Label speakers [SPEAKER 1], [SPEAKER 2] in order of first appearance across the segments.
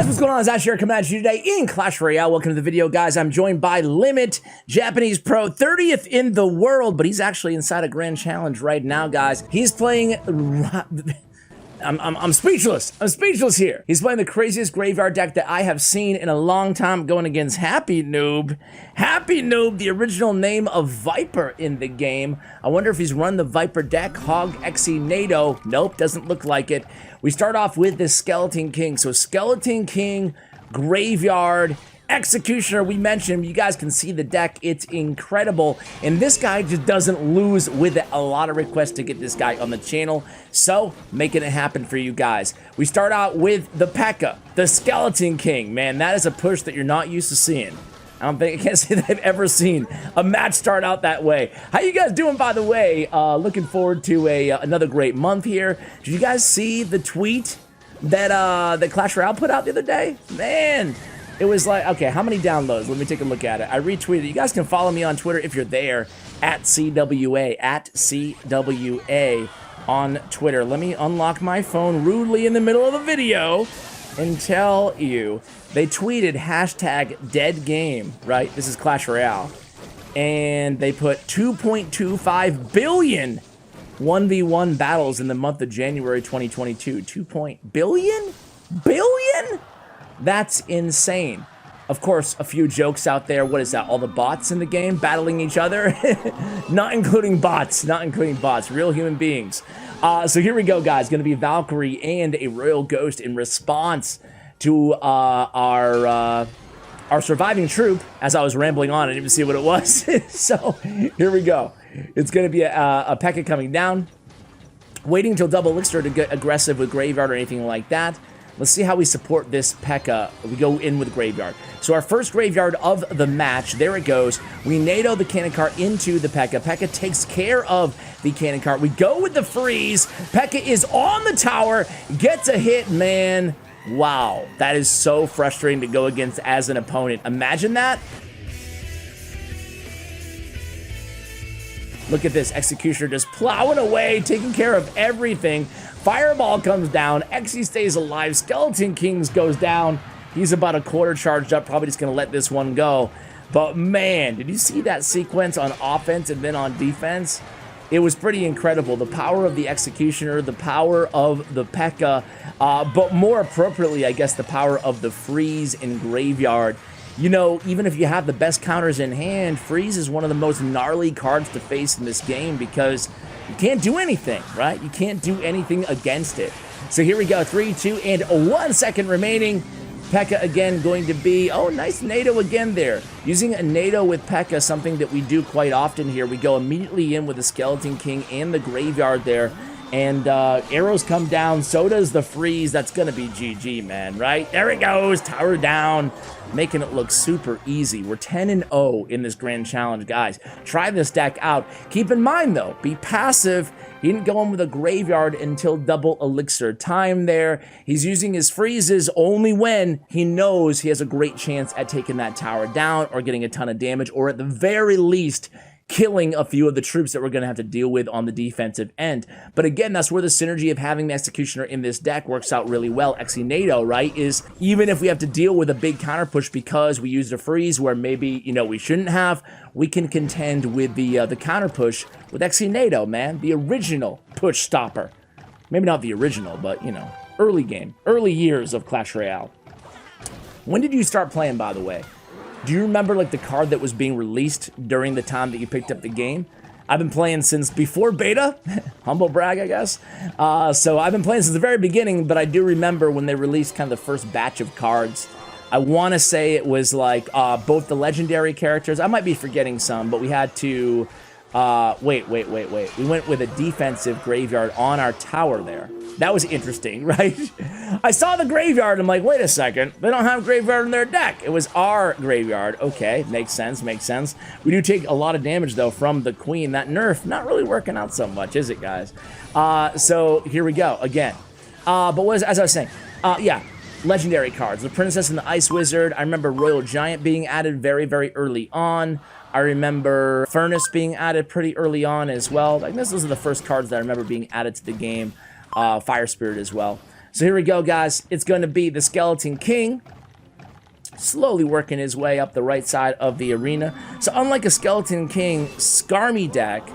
[SPEAKER 1] guys, what's going on? It's Ash here coming at you today in Clash Royale. Welcome to the video, guys. I'm joined by Limit, Japanese pro, 30th in the world, but he's actually inside a grand challenge right now, guys. He's playing... I'm speechless. I'm speechless here. He's playing the craziest graveyard deck that I have seen in a long time, going against Happy Noob. Happy Noob, the original name of Viper in the game. I wonder if he's run the Viper deck. Hog Exenado. Nope, doesn't look like it. We start off with this Skeleton King. So Skeleton King, Graveyard, Executioner, we mentioned. You guys can see the deck. It's incredible. And this guy just doesn't lose with it. A lot of requests to get this guy on the channel. So, making it happen for you guys. We start out with the P.E.K.K.A, the Skeleton King. Man, that is a push that you're not used to seeing. I can't say that I've ever seen a match start out that way. How you guys doing, by the way? Looking forward to another great month here. Did you guys see the tweet that that Clash Royale put out the other day? Man, it was like, okay, how many downloads? Let me take a look at it. I retweeted. You guys can follow me on Twitter if you're there, at CWA, on Twitter. Let me unlock my phone rudely in the middle of the video and tell you. They tweeted hashtag dead game, right? This is Clash Royale. And they put 2.25 billion 1v1 battles in the month of January 2022. Billion? That's insane. Of course, a few jokes out there. What is that? All the bots in the game battling each other? Not including bots. Not including bots. Real human beings. So here we go, guys. Going to be Valkyrie and a Royal Ghost in response to our surviving troop. As I was rambling on, I didn't even see what it was. So here we go. It's going to be a P.E.K.K.A coming down. Waiting until double elixir to get aggressive with Graveyard or anything like that. Let's see how we support this P.E.K.K.A. We go in with Graveyard. So our first Graveyard of the match, there it goes. We NATO the cannon cart into the P.E.K.K.A. P.E.K.K.A takes care of the cannon cart. We go with the freeze. P.E.K.K.A is on the tower, gets a hit, man. Wow, that is so frustrating to go against as an opponent. Imagine that. Look at this, Executioner just plowing away, taking care of everything. Fireball comes down, Exy stays alive, Skeleton Kings goes down. He's about a quarter charged up, probably just gonna let this one go. But man, did you see that sequence on offense and then on defense? It was pretty incredible. The power of the Executioner, the power of the P.E.K.K.A, but more appropriately, I guess, the power of the Freeze and Graveyard. You know, even if you have the best counters in hand, Freeze is one of the most gnarly cards to face in this game because you can't do anything, right? You can't do anything against it. So here we go, 3, 2, and 1 second remaining. P.E.K.K.A again going to be, oh, nice NATO again there. Using a NATO with P.E.K.K.A, something that we do quite often here. We go immediately in with the Skeleton King and the Graveyard there. And arrows come down, so does the freeze. That's going to be GG, man, right? There it goes, tower down, making it look super easy. We're 10-0 in this grand challenge, guys. Try this deck out. Keep in mind, though, be passive. He didn't go in with a Graveyard until double elixir time there. He's using his freezes only when he knows he has a great chance at taking that tower down or getting a ton of damage, or at the very least, killing a few of the troops that we're going to have to deal with on the defensive end. But again, that's where the synergy of having the Executioner in this deck works out really well. Exenado, right, is even if we have to deal with a big counter push because we used a freeze where maybe, you know, we shouldn't have, we can contend with the counter push with Exenado, man. The original push stopper. Maybe not the original, but, you know, early game, early years of Clash Royale. When did you start playing, by the way? Do you remember, like, the card that was being released during the time that you picked up the game? I've been playing since before beta. Humble brag, I guess. So I've been playing since the very beginning, but I do remember when they released kind of the first batch of cards. I want to say it was, like, both the legendary characters. I might be forgetting some, but we had to... wait. We went with a defensive Graveyard on our tower there. That was interesting, right? I saw the Graveyard, I'm like, wait a second, they don't have Graveyard in their deck. It was our Graveyard. Okay, makes sense, makes sense. We do take a lot of damage, though, from the Queen. That nerf, not really working out so much, is it, guys? So here we go, again. But as I was saying, yeah, legendary cards. The Princess and the Ice Wizard. I remember Royal Giant being added very, very early on. I remember Furnace being added pretty early on as well. I guess those are the first cards that I remember being added to the game. Fire Spirit as well. So here we go, guys. It's going to be the Skeleton King, slowly working his way up the right side of the arena. So unlike a Skeleton King Skarmy deck,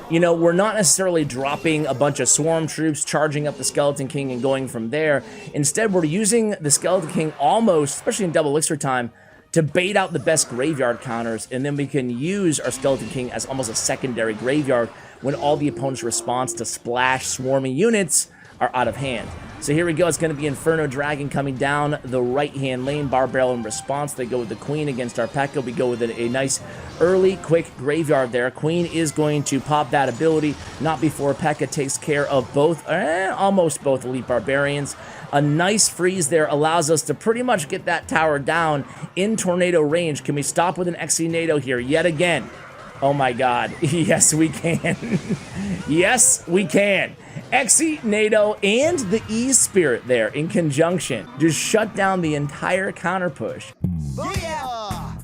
[SPEAKER 1] you know, we're not necessarily dropping a bunch of swarm troops, charging up the Skeleton King and going from there. Instead, we're using the Skeleton King almost, especially in double elixir time, to bait out the best graveyard counters, and then we can use our Skeleton King as almost a secondary graveyard when all the opponent's response to splash swarming units are out of hand. So here we go. It's going to be Inferno Dragon coming down the right-hand lane. Bar Barrel in response. They go with the Queen against our P.E.K.K.A. We go with a nice early, quick graveyard there. Queen is going to pop that ability, not before P.E.K.K.A. takes care of both, almost both Elite Barbarians. A nice freeze there allows us to pretty much get that tower down in tornado range. Can we stop with an Exenado here yet again? Oh my god. Yes, we can. Yes, we can. Exenado and the E-Spirit there in conjunction just shut down the entire counter push. Yeah.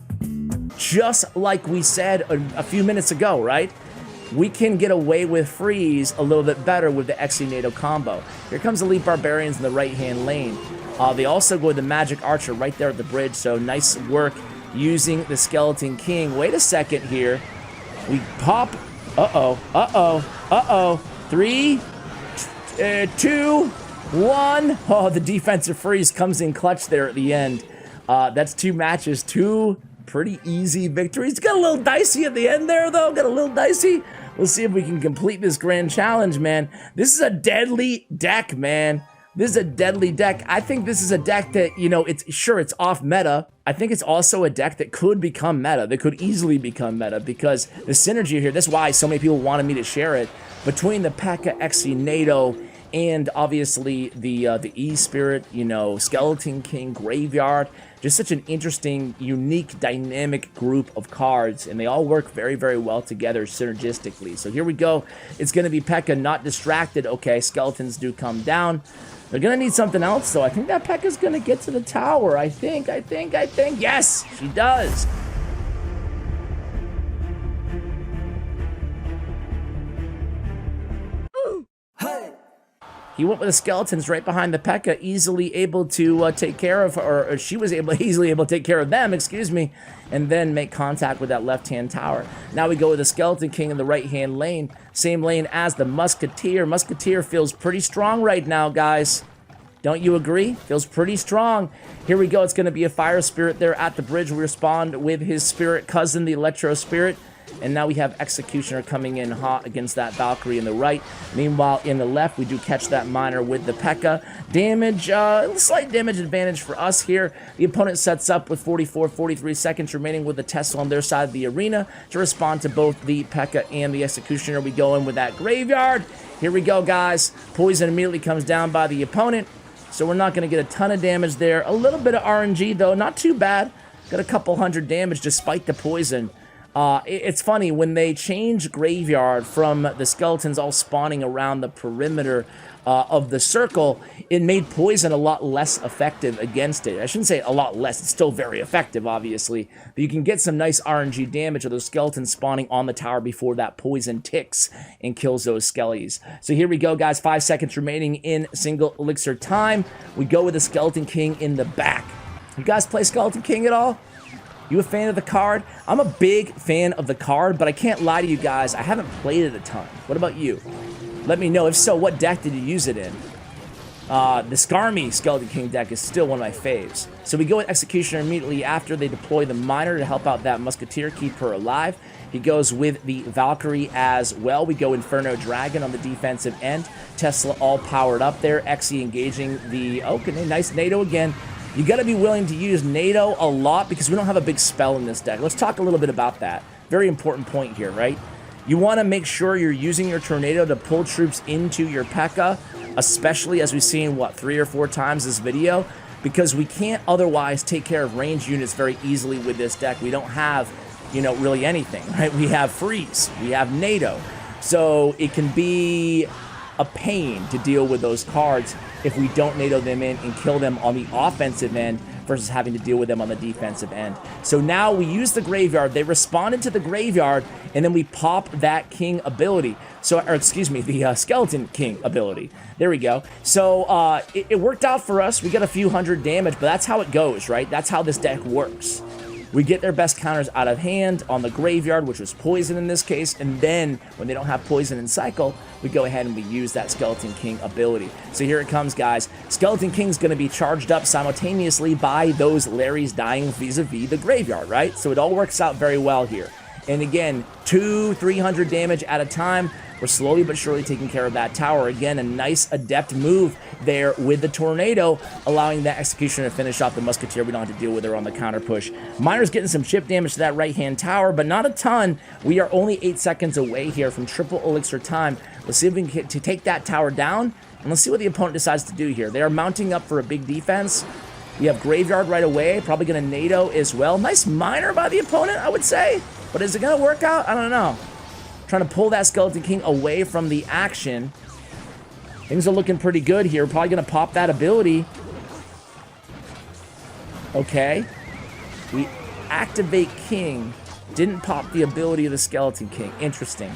[SPEAKER 1] Just like we said a few minutes ago, right? We can get away with freeze a little bit better with the Exenado combo. Here comes Elite Barbarians in the right-hand lane. They also go with the Magic Archer right there at the bridge, so nice work using the Skeleton King. Wait a second here. We pop. Uh-oh. 3, 2, 1. Oh, the defensive freeze comes in clutch there at the end. That's 2 matches, 2 pretty easy victories. Got a little dicey at the end there, though. Got a little dicey. We'll see if we can complete this grand challenge, man. This is a deadly deck, man. This is a deadly deck. I think this is a deck that, you know, it's off meta. I think it's also a deck that could become meta, that could easily become meta, because the synergy here, that's why so many people wanted me to share it, between the P.E.K.K.A. Exenado and obviously the E-Spirit, you know, Skeleton King Graveyard. Just such an interesting, unique, dynamic group of cards, and they all work very, very well together synergistically. So here we go. It's going to be P.E.K.K.A. not distracted. Okay, skeletons do come down. They're going to need something else, though. I think that P.E.K.K.A.'s going to get to the tower. I think. Yes, she does. He went with the skeletons right behind the P.E.K.K.A., easily able to take care of, or she was easily able to take care of them, excuse me, and then make contact with that left-hand tower. Now we go with the Skeleton King in the right-hand lane, same lane as the Musketeer. Musketeer feels pretty strong right now, guys. Don't you agree? Feels pretty strong. Here we go. It's going to be a Fire Spirit there at the bridge. We respond with his Spirit cousin, the Electro Spirit. And now we have Executioner coming in hot against that Valkyrie in the right. Meanwhile, in the left, we do catch that Miner with the P.E.K.K.A. Damage, slight damage advantage for us here. The opponent sets up with 43 seconds remaining with the Tesla on their side of the arena to respond to both the P.E.K.K.A. and the Executioner. We go in with that Graveyard. Here we go, guys. Poison immediately comes down by the opponent, so we're not going to get a ton of damage there. A little bit of RNG, though. Not too bad. Got a couple hundred damage despite the poison. It's funny, when they change Graveyard from the skeletons all spawning around the perimeter of the circle, it made poison a lot less effective against it. I shouldn't say a lot less, it's still very effective, obviously, but you can get some nice RNG damage of those skeletons spawning on the tower before that poison ticks and kills those skellies. So here we go, guys, 5 seconds remaining in single elixir time. We go with the Skeleton King in the back. You guys play Skeleton King at all? You a fan of the card? I'm a big fan of the card, but I can't lie to you guys, I haven't played it a ton. What about you? Let me know. If so, what deck did you use it in? The Skarmy Skeleton King deck is still one of my faves. So we go with Executioner immediately after they deploy the Miner to help out that Musketeer, keep her alive. He goes with the Valkyrie as well. We go Inferno Dragon on the defensive end. Tesla all powered up there. Exy engaging the... Okay, nice NATO again. You got to be willing to use NATO a lot because we don't have a big spell in this deck. Let's talk a little bit about that. Very important point here, right? You want to make sure you're using your Tornado to pull troops into your P.E.K.K.A., especially as we've seen, what, 3 or 4 times this video, because we can't otherwise take care of range units very easily with this deck. We don't have, you know, really anything, right? We have freeze, we have NATO. So it can be a pain to deal with those cards if we don't NATO them in and kill them on the offensive end versus having to deal with them on the defensive end. So now we use the graveyard. They responded to the graveyard, and then we pop that king ability. So, or excuse me, the skeleton king ability. There we go. So it worked out for us. We got a few hundred damage, but that's how it goes, right? That's how this deck works. We get their best counters out of hand on the graveyard, which was poison in this case, and then when they don't have poison in cycle, we go ahead and we use that Skeleton King ability. So here it comes, guys. Skeleton King's going to be charged up simultaneously by those Larrys dying vis-a-vis the graveyard, right? So it all works out very well here. And again, 200-300 damage at a time. We're slowly but surely taking care of that tower. Again, a nice adept move there with the Tornado, allowing that Executioner to finish off the Musketeer. We don't have to deal with her on the counter push. Miner's getting some chip damage to that right-hand tower, but not a ton. We are only 8 seconds away here from triple elixir time. Let's see if we can get to take that tower down, and let's see what the opponent decides to do here. They are mounting up for a big defense. We have Graveyard right away, probably going to NATO as well. Nice Miner by the opponent, I would say. But is it going to work out? I don't know. Trying to pull that Skeleton King away from the action. Things are looking pretty good here. Probably going to pop that ability. Okay. We activate King. Didn't pop the ability of the Skeleton King. Interesting.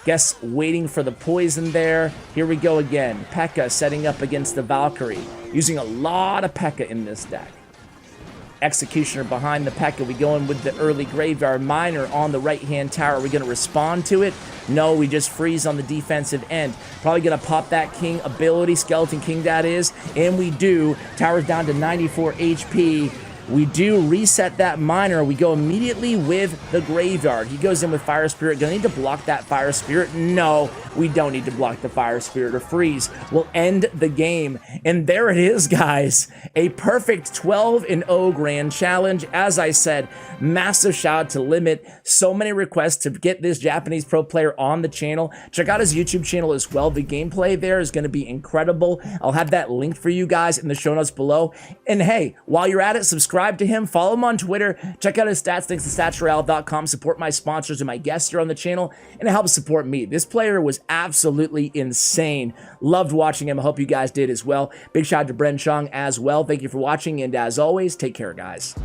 [SPEAKER 1] Guess waiting for the poison there. Here we go again. P.E.K.K.A. setting up against the Valkyrie. Using a lot of P.E.K.K.A. in this deck. Executioner behind the P.E.K.K.A. We go in with the early Graveyard. Miner on the right-hand tower. Are we going to respond to it? No, we just freeze on the defensive end. Probably going to pop that King ability, Skeleton King that is, and we do. Tower's down to 94 HP. We do reset that Miner. We go immediately with the Graveyard. He goes in with Fire Spirit. Gonna need to block that Fire Spirit? No, we don't need to block the Fire Spirit or freeze. We'll end the game. And there it is, guys. A perfect 12-0 grand challenge. As I said, massive shout out to Limit. So many requests to get this Japanese pro player on the channel. Check out his YouTube channel as well. The gameplay there is going to be incredible. I'll have that linked for you guys in the show notes below. And hey, while you're at it, subscribe to him, follow him on Twitter, check out his stats, thanks to statsroyale.com, support my sponsors and my guests here on the channel, and it helps support me. This player was absolutely insane. Loved watching him. I hope you guys did as well. Big shout out to Bren Chong as well. Thank you for watching, and as always, take care, guys.